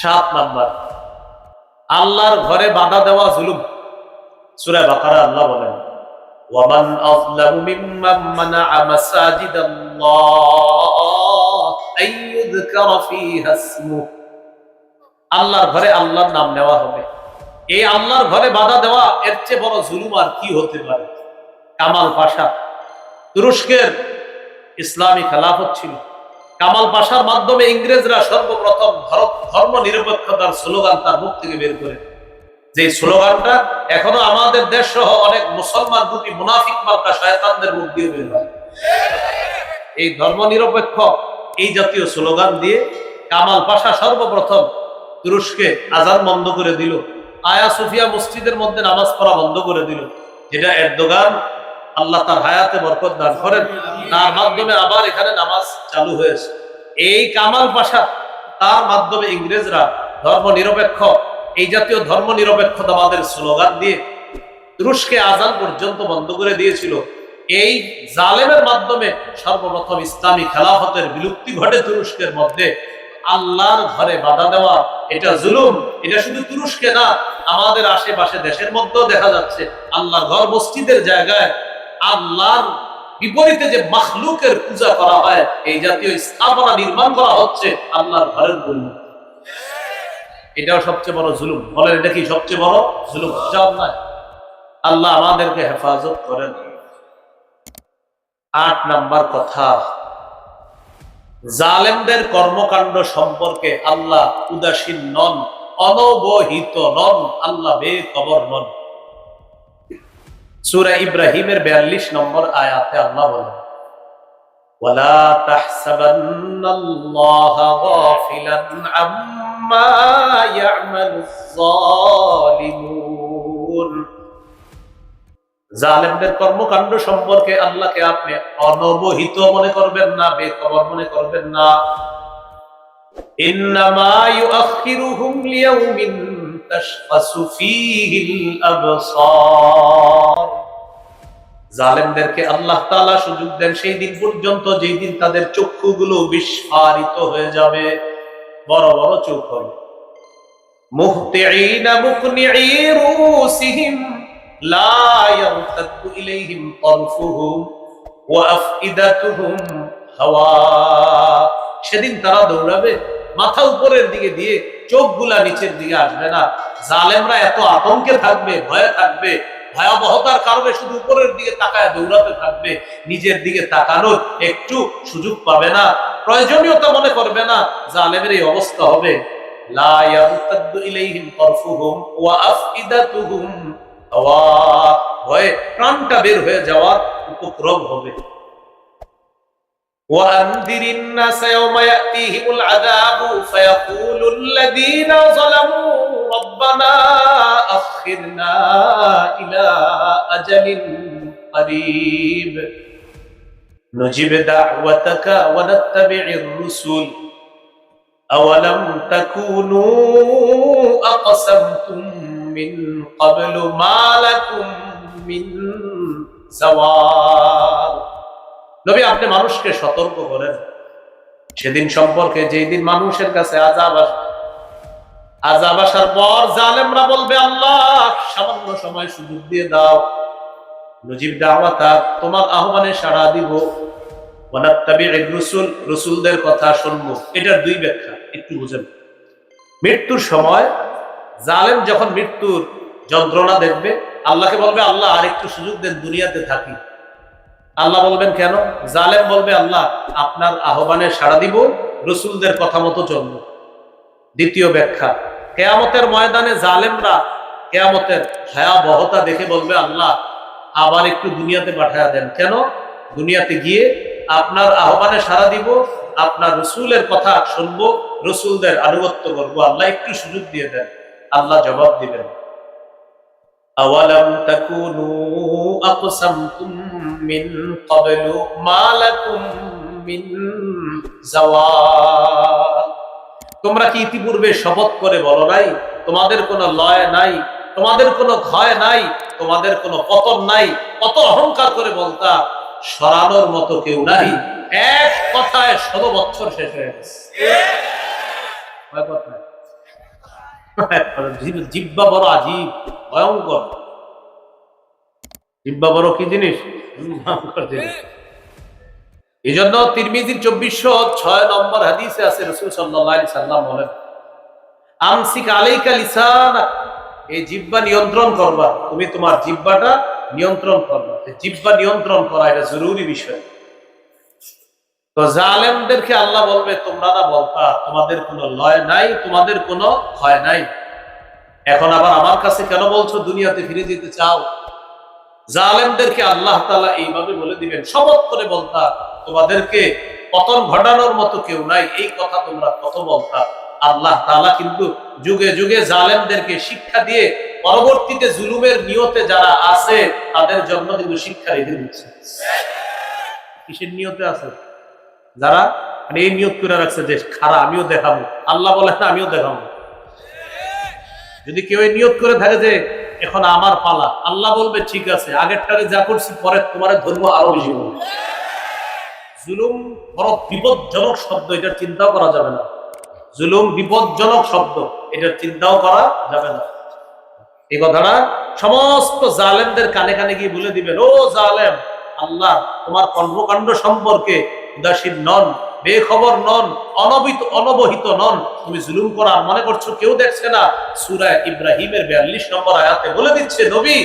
7 number, আল্লাহর ঘরে বাধা দেওয়া জুলুম। সূরা বাকারা আল্লাহ বলেন, ওয়ামান আযলামু মিম্মান মানাআ মাসাজিদাল্লাহ আইয়ুযকারা ফীহা ইসমুহু। আল্লাহর ঘরে আল্লাহর নাম নেওয়া হবে, এই আল্লাহর ঘরে বাধা দেওয়া এর চেয়ে বড় জুলুম আর কি হতে পারে? কামাল পাশা, তুরস্কের ইসলামী খেলাফত ছিল। কামাল পাশার মাধ্যমে ইংরেজরা সর্বপ্রথম ধর্ম নিরপেক্ষতার স্লোগান তার মুখ থেকে বের করে, যে স্লোগানটা এখনো আমাদের দেশ সহ অনেক মুসলমান রূপী মুনাফিক মার্কা শয়তানদের মুখ দিয়ে বের হয়। এই ধর্ম নিরপেক্ষ এই জাতীয় স্লোগান দিয়ে কামাল পাশা সর্বপ্রথম তুরস্কে আজান বন্ধ করে দিল, আয়া সুফিয়া মসজিদের মধ্যে নামাজ পড়া বন্ধ করে দিল, যেটা এরদোগান আল্লাহ তার হায়াতে বরকত দান করেন, তার মাধ্যমে আবার এখানে নামাজ চালু হয়েছে। এই কামাল পাশা তার মাধ্যমে ইংরেজরা ধর্ম নিরপেক্ষ এই জাতীয় ধর্ম নিরপেক্ষতাবাদের স্লোগান দিয়ে তুরস্কে আজান পর্যন্ত বন্ধ করে দিয়েছিল। এই জালেমের মাধ্যমে সর্বপ্রথম ইসলামী খেলাফতের বিলুপ্তি ঘটে তুরস্কের মধ্যে। আল্লাহর ঘরে বাধা দেওয়া এটা জুলুম। এটা শুধু তুরস্কে না, আমাদের আশেপাশে দেশের মধ্যেও দেখা যাচ্ছে আল্লাহর ঘর মসজিদের জায়গায় আল্লাহর বিপরীতে যে মাখলুকের পূজা করা হয়, এই জাতীয় স্থাপনা নির্মাণ করা হচ্ছে আল্লাহর ঘরের জন্য। এটাও সবচেয়ে বড় জুলুম। বলেন, এটা কি সবচেয়ে বড় জুলুম? নয়। আল্লাহ আমাদেরকে হেফাজত করেন। 8 নাম্বার কথা, জালেমদের কর্মকাণ্ড সম্পর্কে আল্লাহ উদাসীন নন, অনবহিত নন, আল্লাহ বেখবর নন। সূরা ইব্রাহিমের 42 নম্বর আয়াতে আল্লাহ বলেন, ওয়ালা তাহসাবান্নাল্লাহা গাফিলান আম্মা ইয়া'মালুজ যালিমুন। জালেমদের কর্মকাণ্ড সম্পর্কে আল্লাহকে আপনি অনবহিত মনে করবেন না, বেখবর মনে করবেন না। ইন্নামা ইউআখিরুহুম লিয়াউমিন তাশখাসু ফীহিল আবসার। জালেমদেরকে আল্লাহ তাআলা সুযোগ দেন সেই দিন পর্যন্ত যেই দিন তাদের চক্ষুগুলো বিস্ফারিত হয়ে যাবে, বড় বড় চোখ হবে। মুহতিঈনা মুকনিঈ রুসিহিম লা ইয়ারতাদ্দু ইলাইহিম তারফুহুম ওয়া আফইদাতুহুম হাওয়া। সেদিন তারা দৌড়াবে, মাথা উপরের দিকে দিয়ে চোখগুলা নিচের দিকে আসবে না। জালেমরা এত আতঙ্কে থাকবে, ভয়ে থাকবে, ভয়াবহতার কারণে শুধু উপরের দিকে তাকায় দৌড়াতে থাকবে, নিজের দিকে তাকানোর একটু সুযোগ পাবে না, প্রয়োজনীয়তা মনে করবে না। জালেমের এই অবস্থা হবে। লা ইয়ারতাদ্দু ইলাইহিম তারফুহুম ওয়া আফইদাতুহুম হাওয়া। ভয়ে প্রাণটা বের হয়ে যাওয়ার উপক্রম হবে। وأنذر الناس يوم يأتيهم العذاب فيقول الذين ظلموا ربنا أخرنا إلى أجل قريب نجب دعوتك ونتبع الرسل أولم تكونوا أقسمتم من قبل ما لكم من زوال। নবী, আপনি মানুষকে সতর্ক করেন সেদিন সম্পর্কে যেই দিন মানুষের কাছে আযাব আসবে। আযাব আসার পর জালেমরা বলবে, আল্লাহ সামান্য সময় সুযোগ দিয়ে দাও, নজিব দাওয়াতা, তোমার আহ্বানে সাড়া দিব, ওয়া নাত্তাবি'র রাসূল, রাসূলদের কথা শুনবো। এটার 2 ব্যাখ্যা, একটু বুঝেন। মৃত্যুর সময় জালেম যখন মৃত্যুর যন্ত্রণা দেখবে, আল্লাহকে বলবে, আল্লাহ আরেকটু সুযোগ দেন, দুনিয়াতে থাকি। আল্লাহ বলবেন কেন? জালেম বলবে, আল্লাহ আপনার আহ্বানে সাড়া দিব, রাসূলদের কথা মতো চলবো। দ্বিতীয় ব্যাখ্যা, কিয়ামতের ময়দানে জালেমরা কিয়ামতের ভয়াবহতা দেখে বলবে, আল্লাহ আবার একটু দুনিয়াতে পাঠায়া দেন। কেন? দুনিয়াতে গিয়ে আপনার আহ্বানে সাড়া দিব, আপনার রাসূলের কথা শুনবো, রাসূলদের আনুগত্য করবো, আল্লাহ একটু সুযোগ দিয়ে দেন। আল্লাহ জবাব দিবেন, আওয়ালাম তাকুনু আকসামতুম মিন ক্বাবলু মা লাকুম মিন যাওয়াল। তোমরা কি ইতিপূর্বে শপথ করে বলো নাই তোমাদের কোনো লয় নাই, তোমাদের কোনো ক্ষয় নাই, তোমাদের কোনো পতন নাই? কত অহংকার করে বলতা, সরানোর মতো কেউ নাই। এক কথায় 16 বছর শেষ হয়ে গেছে। জিব্বা বড় আজীব, ভয়ঙ্কর। জিব্বা বড় কি জিনিস? ভয়ঙ্কর জিনিস। এই জন্য তিরমিজির 2406 নম্বর হাদিসে আছে, রাসূল সাল্লাল্লাহু আলাইহি সাল্লাম বলেন, আমসিক আলাইকা লিসানাক, এই জিহ্বা নিয়ন্ত্রণ করবা, তুমি তোমার জিহ্বাটা নিয়ন্ত্রণ করবা। জিহ্বা নিয়ন্ত্রণ করা এটা জরুরি বিষয়। তো জালেমদেরকে আল্লাহ বলবে, তোমরা না বলতা তোমাদের কোনো লয় নাই, তোমাদের কোনো ভয় নাই, এখন আবার আমার কাছে কেন বলছো দুনিয়াতে ফিরে যেতে চাও? জালেমদেরকে আল্লাহ তাআলা এইভাবে বলে দিবেন, শপথ করে বলতা তোমাদেরকে পতন ঘটানোর মতো কেউ নাই, এই কথা তোমরা কত বলতা। আল্লাহ তাআলা কিন্তু যুগে যুগে জালেমদেরকে শিক্ষা দিয়ে পরবর্তীতে জুলুমের নিয়তে যারা আছে তাদের জন্য কিন্তু শিক্ষা রেখে দিচ্ছে। কিসের নিয়তে আছে? যারা মানে এই নিয়ত করে রাখছে যে খারা আমিও দেখাবো, আল্লাহ বলে না আমিও দেখাবো। যদি কেউ এই নিয়ত করে থাকে যে এখন আমার পালা, আল্লাহ বলবে ঠিক আছে, আগেরটারে যা করছি পরে তোমার ধর্ম আরো বেশি হবে। জুলুম বড় বিপজ্জনক শব্দ, এটার চিন্তাও করা যাবে না। জুলুম বিপজ্জনক শব্দ, এটার চিন্তাও করা যাবে না। এই কথাটা সমস্ত জালেমদের কানে কানে গিয়ে বলে দিবেন, ও জালেম, আল্লাহ তোমার কর্মকাণ্ড সম্পর্কে উদাসীন নন, বেখবর নন, অনবহিত নন। তুমি জুলুম করার মনে করছো কেউ দেখছে না? সূরা ইব্রাহিমের 42 নম্বর আয়াতে বলে দিচ্ছে, নবী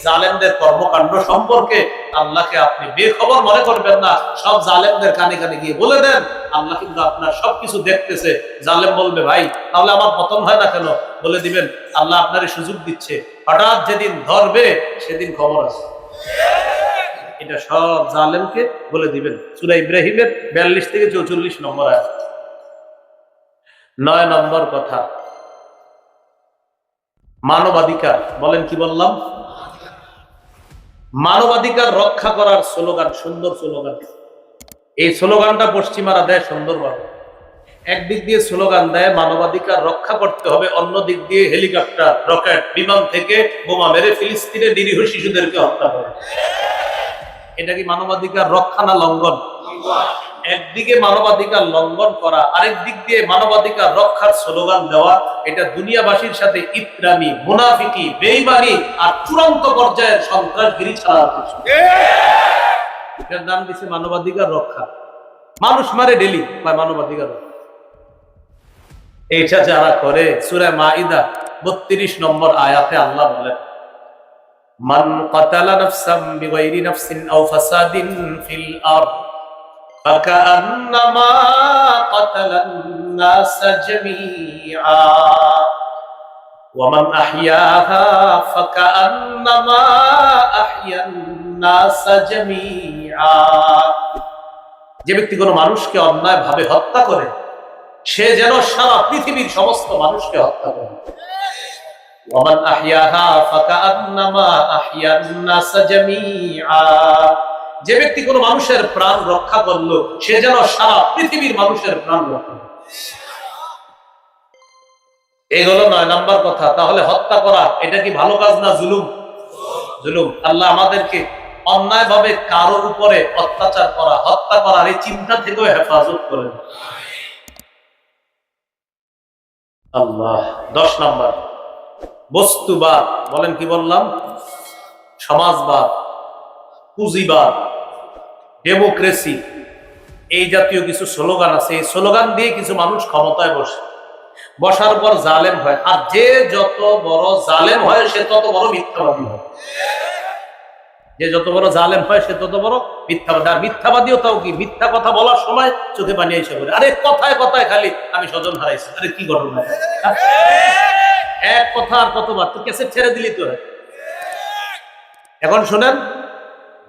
জালেমদের কর্মকাণ্ড সম্পর্কে আল্লাহকে আপনি বেখবর মনে করবেন না, সব জালেমদের কানে কানে গিয়ে বলে দেন আল্লাহ কিন্তু আপনার সবকিছু দেখতেছে। জালেম বলবে, ভাই তাহলে আমার পতন হয় না কেন? বলে দিবেন, আল্লাহ আপনার সুযোগ দিচ্ছে, হঠাৎ যেদিন ধরবে সেদিন খবর আছে। এটা সব জালেমকে বলে দিবেন। সূরা ইব্রাহিমের 42 থেকে 44 নম্বর আয়াত। 9 নম্বর কথা, মানবাধিকার। বলেন কি বললাম? মানবাধিকার রক্ষা করার স্লোগান, সুন্দর স্লোগান। এই স্লোগানটা পশ্চিমারা দেয় সুন্দরভাবে। একদিক দিয়ে স্লোগান দেয় মানবাধিকার রক্ষা করতে হবে, অন্য দিক দিয়ে হেলিকপ্টার, রকেট, বিমান থেকে বোমা মেরে ফিলিস্তিনের নিরীহ শিশুদেরকে হত্যা করে। এটা কি মানবাধিকার রক্ষা না লঙ্ঘন? একদিকে মানবাধিকার লঙ্ঘন করা, আরেক দিক দিয়ে মানবাধিকার রক্ষার স্লোগান দেওয়া, এটা দুনিয়াবাসীর সাথে ইতরামি, মুনাফিকি, বেঈমানি আর চূড়ান্ত পর্যায়ের সন্ত্রাসগিরি ছাড়া কিছু। এটার নাম দিছে মানবাধিকার রক্ষা। মানুষ মারে ডেলি, মানবাধিকার রক্ষা। এটা যারা করে, সূরা মাইদা 32 নম্বর আয়াতে আল্লাহ বলেন, মান কাতালা নাফসাম বিগাইরি নাফসিন আও ফাসাদিন ফিল আরদ ফাকান্নামা কাতালান নাস জামিআ ওয়া মান আহইয়াহা ফাকান্নামা আহইয়ান নাস জামিআ। যে ব্যক্তি কোনো মানুষকে অন্যায়ভাবে হত্যা করে সে যেন সারা পৃথিবীর সমস্ত মানুষকে হত্যা করে। ওয়ামান আহইয়াহা ফাকান্নামা আহইয়ান নাস জামিআ। যে ব্যক্তি কোনো মানুষের প্রাণ রক্ষা করলো সে যেন সারা পৃথিবীর মানুষের প্রাণ রক্ষা করলো। এই হলো 9 নম্বর কথা। তাহলে হত্যা করা এটা কি ভালো কাজ না জুলুম? জুলুম। আল্লাহ আমাদেরকে অন্যায়ভাবে কারোর উপরে অত্যাচার করা, হত্যা করার এই চিন্তা থেকেও হেফাজত করেন আল্লাহ। 10 নম্বর, বস্তুবাদ। বলেন কি বললাম? সমাজবাদ, পুঁজিবাদ, ডেমোক্রেসি, এই জাতীয় কিছু স্লোগান আছে। এই স্লোগান দিয়ে কিছু মানুষ ক্ষমতায় বসে, বসার পর জালেম হয়। আর যে যত বড় জালেম হয় সে তত বড় মিথ্যাবাদী হয়। যে যত বড় জালেম হয় সে তত বড় মিথ্যাবাদী। আর মিথ্যাবাদীও তাও কি, মিথ্যা কথা বলার সময় চোখে পানি এসে পড়ে, আরে কথায় কথায় খালি আমি স্বজন হারাইছি। আরে কি ঘটনা? এক কথা আর কতবার, তো ক্যাসেট ছেড়ে দিলি তো। এখন শোনেন,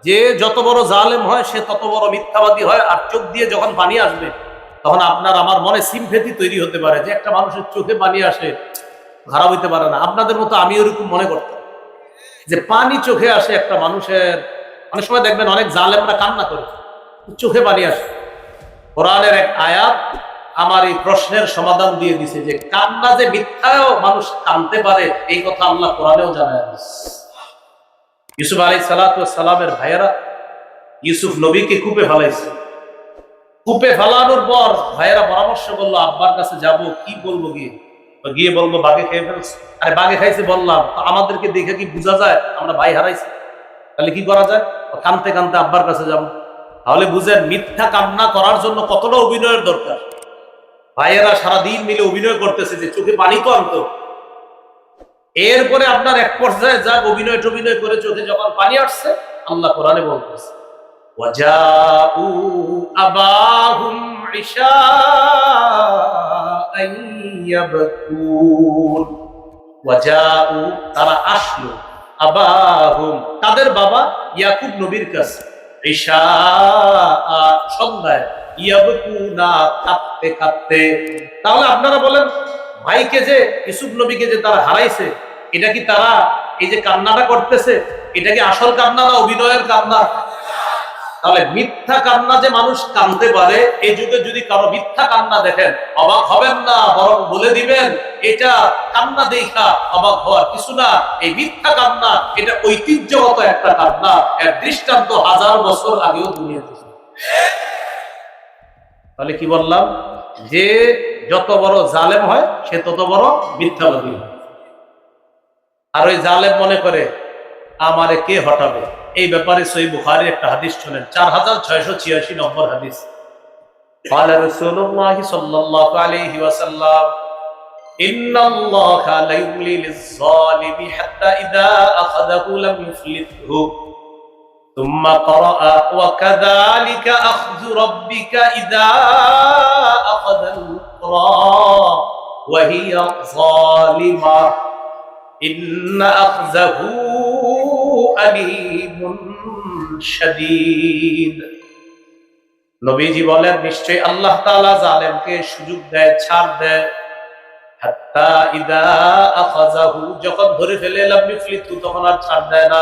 যে যত বড় জালেম হয় সে তত বড় মিথ্যাবাদী হয়। আর চোখ দিয়ে যখন পানি আসবে তখন আপনার আমার মনে সিম্পেথি তৈরি হতে পারে যে একটা মানুষের চোখে পানি আসে, খারাপ হইতে পারে না। আপনাদের মতো আমি ওরকম মনে করতাম যে পানি চোখে আসে একটা মানুষের। অনেক সময় দেখবেন অনেক জালেমরা কান্না করে, চোখে পানি আসে। কোরআনের এক আয়াত আমার এই প্রশ্নের সমাধান দিয়ে দিছে যে কান্না যে মিথ্যাও মানুষ কানতে পারে, এই কথা আল্লাহ কোরআনেও জানায়। ইউসুফ আলাইহিস সালাতু ওয়াস সালামের ভাইয়েরা ইউসুফ নবীকে কূপে ফেলাইছে। কূপে ফেলানোর পর ভাইয়েরা পরামর্শ করলো, আব্বার কাছে যাব, কি বলবো গিয়ে? তো গিয়ে বলবো বাঘে খেয়ে ফেলছে। আরে বাঘে খাইছে বললাম, তো আমাদেরকে দেখে কি বোঝা যায় আমরা ভাই হারাইছি? তাহলে কি করা যায়? কানতে কানতে আব্বার কাছে যাবো। তাহলে বুঝেন মিথ্যা কান্না করার জন্য কতটা অভিনয়ের দরকার। ভাইয়েরা সারাদিন মিলে অভিনয় করতেছে যে চোখে পানি তো আনতো। এরপরে আপনার এক পর্যায়ে যাক অভিনয় টভিনয় করে চোখে যখন পানি আসছে, আল্লাহ কোরআনে বলতেছে ওয়াজাউ আবাহুম ইশাআন ইয়াবকুন। ওয়াজাউ তারা আসলো, আবাহুম তাদের বাবা ইয়াকুব নবীর কাছে, ইশাআ সন্ধ্যায়, ইয়াবকুনা কাঁদতে কাঁদতে। তাহলে আপনারা বলেন ভাইকে যে ইউসুফ নবীকে যে তারা হারাইছে, এটা কি তারা এই যে কান্নাটা করতেছে, এটা কি আসল কান্না না অভিনয়ের কান্না? তাহলে মিথ্যা কান্না যে মানুষ কাঁদতে পারে, এই যুগে যদি কারো মিথ্যা কান্না দেখেন অবাক হবেন না, বরং বলে দিবেন এটা কান্না দেখা অবাক হওয়ার কিছু না। এই মিথ্যা কান্না এটা ঐতিহ্যগত একটা কান্না, এর দৃষ্টান্ত 1000 বছর আগেও দুনিয়াতে। তাহলে কি বললাম? যে যত বড় জালেম হয় সে তত বড় মিথ্যাবাদী হয়। আর ওই জালেম মনে করে আমারে কে হটাবে। এই ব্যাপারে সহিহ বুখারীর একটা হাদিস শুনেন, 4686 নম্বর হাদিস। قال رسول الله صلى الله عليه وسلم إن الله لا يملي للظالم حتى إذا أخذه لم يفلته ثم قرأ وكذلك أخذ ربك إذا أخذ القرى وهي ظالمة إن أخذه أليم شديد। নবীজি বলেন নিশ্চয়ই আল্লাহ তাআলা জালেমকে সুযোগ দেয়, ছাড় দেয়, হাত্তা ইদা আখাযাহু যখন ধরে ফেলে লাম ইফলিতু তখন আর ছাড় দেয় না।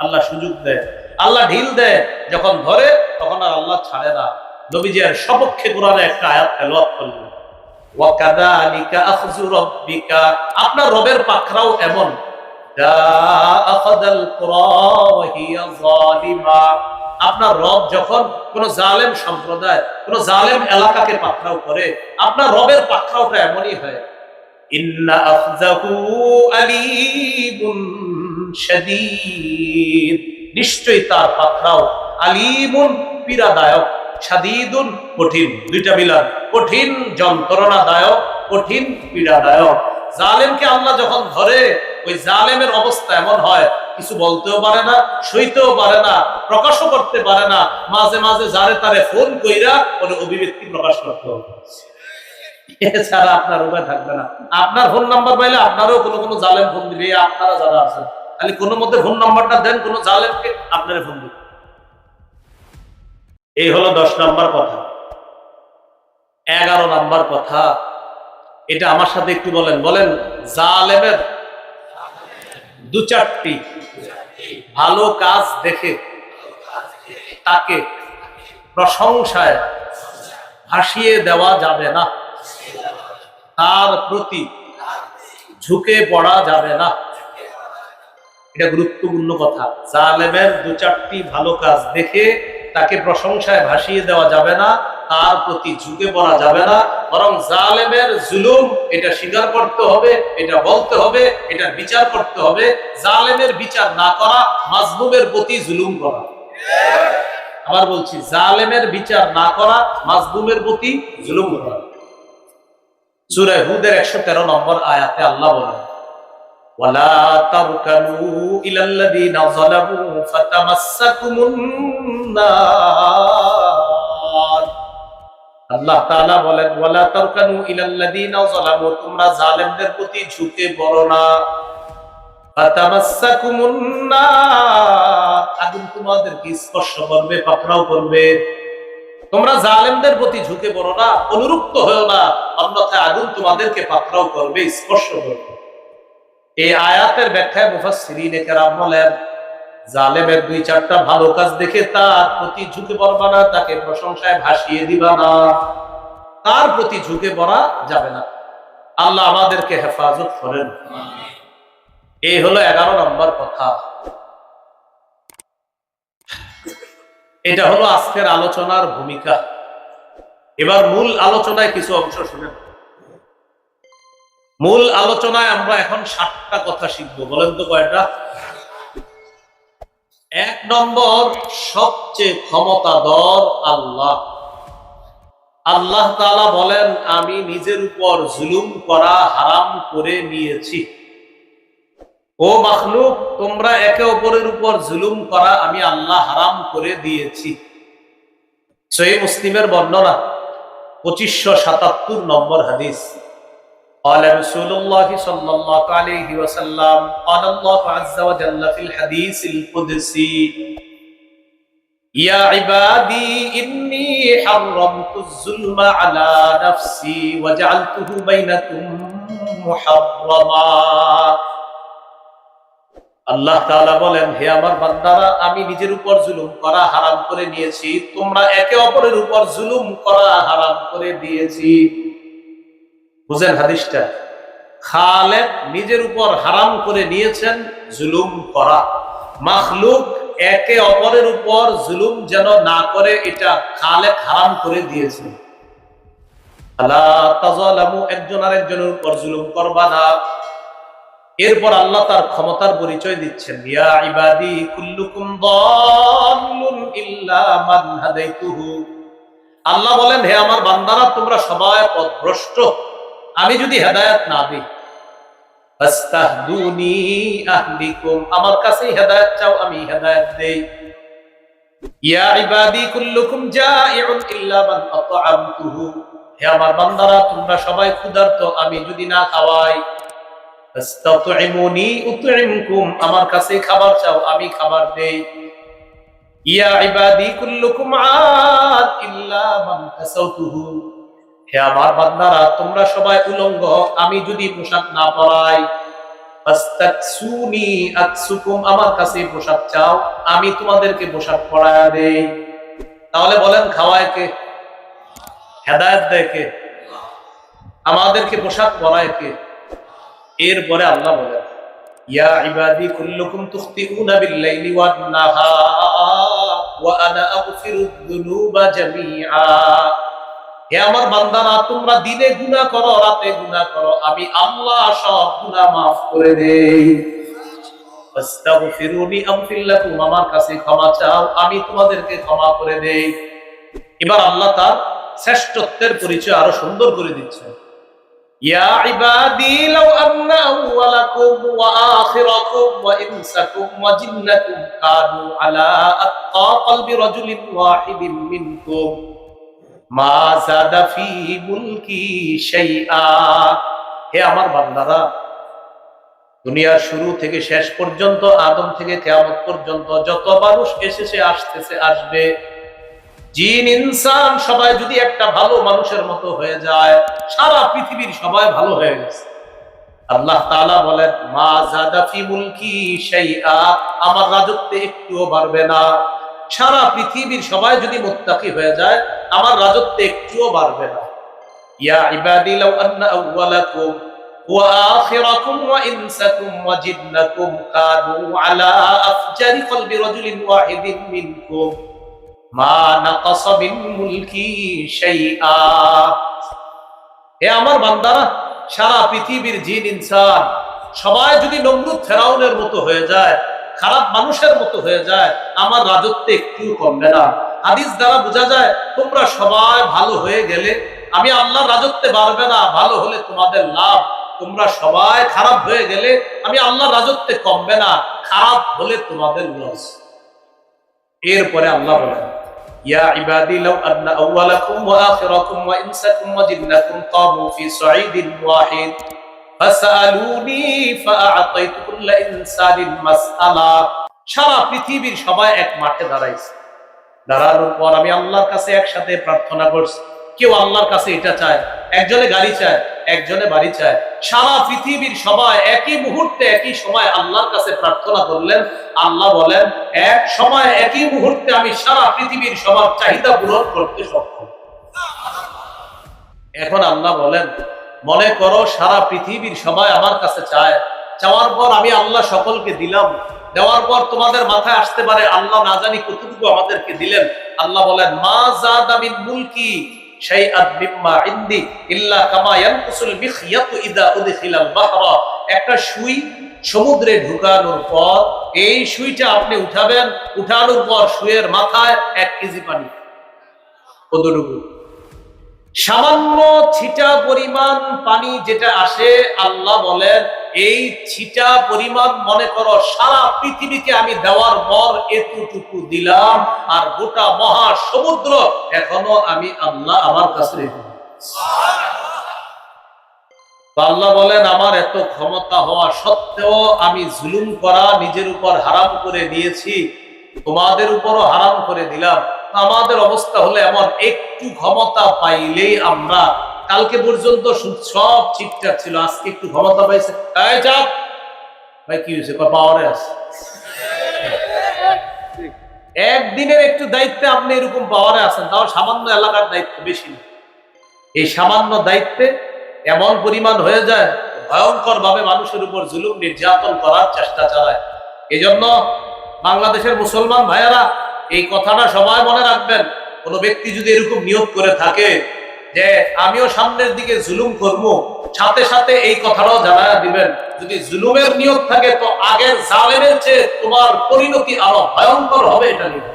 আল্লাহ সুযোগ দেয়, আল্লাহ ঢিল দেয়, যখন ধরে তখন আর আল্লাহ ছাড়ে না। নবীজি এর সপক্ষে কোরআনে একটা আয়াত তেলাওয়াত করলেন, ওয়া কাযালিকা আখযু রাব্বিকা, আপনার রবের পাকড়াও এমন, দা আখাযাল কুরা ওয়া হিয়া যালিমা, আপনার রব যখন কোন জালেম সম্প্রদায়, কোন জালেম এলাকাকে পাকড়াও করে, আপনার রবের পাকড়াওটা এমনই হয়। ইন্না আখযাহু আলীমুন শাদীদ, নিশ্চয়ই তার পাকড়াও, আলীমুন পীড়াদায়ক, শাদীদুন কঠিন, দুইটা মিলান, কঠিন যন্ত্রণাদায়ক, কঠিন পীড়াদায়ক। জালেমকে আল্লাহ যখন ধরে, ওই জালেমের অবস্থা এমন হয় কিছু বলতেও পারে না, সইতেও পারে না, প্রকাশও করতে পারে না। মাঝে মাঝে যারে তারে ফোন কইরা ওর অভিব্যক্তি প্রকাশ করতে হবে, এছাড়া আপনার উপায় থাকবে না। আপনার ফোন নাম্বার পাইলে আপনারও কোনো কোনো জালেম ফোন দিবে, আপনারা যারা আছেন তাহলে কোনো মধ্যে ফোন নাম্বারটা দেন কোনো জালেমকে, আপনারা ফোন দিবেন। এই হলো 10 নাম্বার কথা। 11 নাম্বার কথা, এটা আমার সাথে একটু বলেন, বলেন জালেমের 2-4টি ভালো কাজ দেখে তাকে প্রশংসায় ভাসিয়ে দেওয়া যাবে না, তার প্রতি ঝুঁকে পড়া যাবে না। এটা গুরুত্বপূর্ণ কথা। জালেমের 2-4টি ভালো কাজ দেখে তাকে প্রশংসায় ভাসিয়ে দেওয়া যাবে না, তার প্রতি ঝুঁকে পড়া যাবে না, বরং জালেমের জুলুম এটা স্বীকার করতে হবে, এটা বলতে হবে, এটা বিচার করতে হবে। জালেমের বিচার না করা মাজলুমের প্রতি জুলুম করা। আবার বলছি, জালেমের বিচার না করা মাজলুমের প্রতি জুলুম করা। সূরা হুদের 113 নম্বর আয়াতে আল্লাহ বলেন, ওয়ালা তারকানু ইলাল্লাযীনা যালামু ফাতামাসসাকুমুন নার। আল্লাহ তাআলা বলেন, ওয়ালা তারকানু ইলাল্লাযীনা যালামু, তোমরা জালেমদের প্রতি ঝুঁকে পড়ো না, ফাতামাসসাকুমুন নার, আগুন তোমাদেরকে স্পর্শ করবে, পাকড়াও করবে। তোমরা জালেমদের প্রতি ঝুঁকে পড়ো না, অনুরুক্ত হও না, অন্যথায় আগুন তোমাদেরকে পাকড়াও করবে, স্পর্শ করবে। এই আয়াতের ব্যাখ্যায় মুফাসসিরিনে কেরাম বলেন, জালেমের 2-4টা ভালো কাজ দেখে তার প্রতি ঝুঁকে পড়বা না, তাকে প্রশংসায় ভাসিয়ে দিবা না, তার প্রতি ঝুঁকে পড়া যাবে না। আল্লাহ আমাদেরকে হেফাজত করেন। এই হলো 11 নম্বর কথা। এটা হলো আজকের আলোচনার ভূমিকা। এবার মূল আলোচনায় কিছু অংশ শুনেন। মূল আলোচনায় আমরা এখন 7টা কথা শিখবো। বলেন তো কয়টা? 1 নম্বর, সবচেয়ে ক্ষমতাধর আল্লাহ। আল্লাহ তাআলা বলেন, আমি নিজের উপর জুলুম করা হারাম করে নিয়েছি। ও মাখলুক, তোমরা একে অপরের উপর জুলুম করা আমি আল্লাহ হারাম করে দিয়েছি। সহিহ মুসলিমের বর্ণনা 2577 নম্বর হাদিস। قال رسول الله صلى الله عليه وسلم قال الله عز وجل في الحديث القدسي يا عبادي إني حرمت الظلم على نفسي وجعلته بينكم محرما। আল্লাহ তাআলা বলেন, হে আমার বান্দারা, আমি নিজের উপর জুলুম করা হারাম করে নিয়েছি, তোমরা একে অপরের উপর জুলুম করা হারাম করে দিয়েছি। বুঝেন হাদিসটা? খালেক নিজের উপর হারাম করে নিয়েছেন জুলুম করা, মাখলুক একে অপরের উপর জুলুম যেন না করে এটা খালেক হারাম করে দিয়েছেন। আলা তাযালামু, একজন আরেকজনের উপর জুলুম করবা না। এরপর আল্লাহ তার ক্ষমতার পরিচয় দিচ্ছেন, ইয়া ইবাদি কুল্লুকুম দাল্লুন ইল্লা মান হাদাইতুহু। আল্লাহ বলেন, হে আমার বান্দারা, তোমরা সবাই পথভ্রষ্ট, আমি যদি হেদায়েত না দিই। ফাস্তাহদুনি আহদিকুম, আমার কাছে হেদায়েত চাও, আমি হেদায়েত দেই। ইয়া ইবাদি কুল্লুকুম জাইউন ইল্লা মান আত'আমতুহু, হে আমার বান্দারা, তোমরা সবাই ক্ষুধার্ত, আমি যদি না খাওয়াই। ফাস্তাত'ইমুনি উত'ইমকুম, আমার কাছে খাবার চাও, আমি খাবার দেই। ইয়া ইবাদি কুল্লুকুম আদ ইল্লা মান কাসাউতুহু, হে আমার বান্দারা, তোমরা সবাই উলঙ্গ, আমি যদি পোশাক না পরাই। ফাস্তাকসুনি আকসুকুম, আমার কাছে পোশাক চাও, আমি তোমাদেরকে পোশাক পরায়া দেই। তাহলে বলেন, খাওয়ায় কে? হেদায়েত দেয় কে? আমাদেরকে পোশাক পরায় কে? এরপরে আল্লাহ বলেন, ইয়া ইবাদি কুল্লুকুম তুখতিউনা বিল-লাইলি ওয়ান-নাহার ওয়া আনা আগফিরুয যুনুবা জামিআ, হে আমার বান্দারা, তোমরা দিনে গুনাহ করো, রাতে গুনাহ করো, আমি আল্লাহ সব গুনাহ maaf করে দেই। ফাস্তাগফিরুনি আগফির লাকুম, আমার কাছে ক্ষমা চাও, আমি তোমাদেরকে ক্ষমা করে দেই। এবার আল্লাহ তার শ্রেষ্ঠত্বের পরিচয় আরো সুন্দর করে দিচ্ছেন। ইয়া ইবাদি লাউ আন্না আউওয়ালাকুম ওয়া আখিরাকুম ওয়া ইনসাকুম ওয়া জিন্নাকুম কানু আলা আত্তা কলবি রাজুলিন ওয়াহিদিন মিনকুম মা যাদা ফি মুলকি শাইআ, হে আমার বান্দারা, দুনিয়ার শুরু থেকে শেষ পর্যন্ত, আদম থেকে কিয়ামত পর্যন্ত যত মানুষ এসেছে, আসতেছে, আসবে, জিন ইনসান সবাই যদি একটা ভালো মানুষের মতো হয়ে যায়, সারা পৃথিবীর সবাই ভালো হয়ে গেছে। আল্লাহ তাআলা বলেন, মা যাদা ফি মুলকি শাইআ, আমার রাজত্বে একটুও বাড়বে না। সারা পৃথিবীর সবাই যদি মুত্তাকি হয়ে যায়, আমার রাজত্বে একটুও বাড়বে না। ইয়া ইবাদি লাউ আন্না আউওয়ালাকুম ওয়া আখিরাকুম ওয়া ইনসাকুম ওয়া জিন্নাকুম কানু আলা আফজারি কলবি রাজুলিন ওয়াহিদিন মিনকুম মা নাকাসা মিন মুলকি শাইআ, হে আমার বান্দারা, সারা পৃথিবীর জিন ইনসান সবাই যদি নমরুদ ফেরাউনের মতো হয়ে যায়, খারাপ মানুষের মতো হয়ে যায়, আমার রাজত্বে একটু কমবে না। হাদিস দ্বারা বোঝা যায়, তোমরা সবাই ভালো হয়ে গেলে আমি আল্লাহর রাজত্বে বাড়বে না, ভালো হলে তোমাদের লাভ। তোমরা সবাই খারাপ হয়ে গেলে আমি আল্লাহর রাজত্বে কমবে না, খারাপ হলে তোমাদের লস। এরপরে আল্লাহ বলেন, ইয়া ইবাদি লাউ আন্না আউওয়ালাকুম ওয়া আখিরাকুম ওয়া ইনসাকুম ওয়া জিন্নাকুম কামু ফি সাঈদিন ওয়াহিদ ফাসআলুনি ফাআতাইতু কুল্লা ইনসানিন মাসআলা, সারা পৃথিবীর সবাই এক মাঠে দাঁড়াইছে, দাঁড়ানোর পর আমি আল্লাহর কাছে একসাথে প্রার্থনা করছি। কেউ আল্লাহর কাছে এটা চায়, একজনে গাড়ি চায়, একজনে বাড়ি চায়, সারা পৃথিবীর সবাই একই মুহূর্তে একই সময় আল্লাহর কাছে প্রার্থনা করলেন। আল্লাহ বলেন, এক সময় একই মুহূর্তে আমি সারা পৃথিবীর সবার চাহিদা পূরণ করতে সক্ষম। এখন আল্লাহ বলেন, মনে করো সারা পৃথিবীর সবাই আমার কাছে চায়, চাওয়ার পর আমি আল্লাহ সকলকে দিলাম, দেওয়ার পর তোমাদের মাথায় আসতে পারে আল্লাহ না জানি কতটুকু আমাদেরকে দিলেন। আল্লাহ বলেন, মা যাদা মিন মুলকি শাইআন মিম্মা ইনদি ইল্লা কামা ইয়ানকুসুল মিখয়াতু ইযা উদখিলাল বাহরা। একটা সুই সমুদ্রে ঢুকানোর পর এই সুইটা আপনি উঠাবেন, উঠানোর পর সুইয়ের মাথায় 1 কেজি পানি। কতটুকু? সামান্য ছিটা পরিমাণ পানি যেটা আসে, আল্লাহ বলেন এই ছিটা পরিমাণ মনে করো সারা পৃথিবীকে আমি দেওয়ার পর এতটুকু দিলাম, আর গোটা মহা সমুদ্র এখনো আমি আল্লাহ আমার কাছে রেখে। আল্লাহ বলেন আমার এত ক্ষমতা হওয়া সত্ত্বেও আমি জুলুম করা নিজের উপর হারাম করে দিয়েছি, তোমাদের উপরও হারাম করে দিলাম। আমাদের অবস্থা হলে এমন, একটু ক্ষমতা পাইলেই আমরা, কালকে পর্যন্ত সব ঠিকঠাক ছিল, আজকে একটু ক্ষমতা পাইছে, এই চাপ ভাই কি হয়েছে, পাওয়ারে আছে। একদিনের একটু দায়িত্বে আপনি এরকম পাওয়ারে আছেন, তাও সামান্য এলাকার দায়িত্ব, বেশি না। এই সামান্য দায়িত্বে এমন পরিমাণ হয়ে যায়, ভয়ঙ্কর ভাবে মানুষের উপর জুলুম নির্যাতন করার চেষ্টা চালায়। এই জন্য বাংলাদেশের মুসলমান ভাইয়েরা এই কথাটা সবাই মনে রাখবেন, কোন ব্যক্তি যদি এরকম নিয়ত করে থাকে যে আমিও সামনের দিকে জুলুম করব, সাথে সাথে এই কথাটাও জানায়া দিবেন, যদি জুলুমের নিয়ত থাকে তো আগের জালেমের চেয়ে তোমার পরিণতি আরো ভয়ঙ্কর হবে, এটা নিয়ে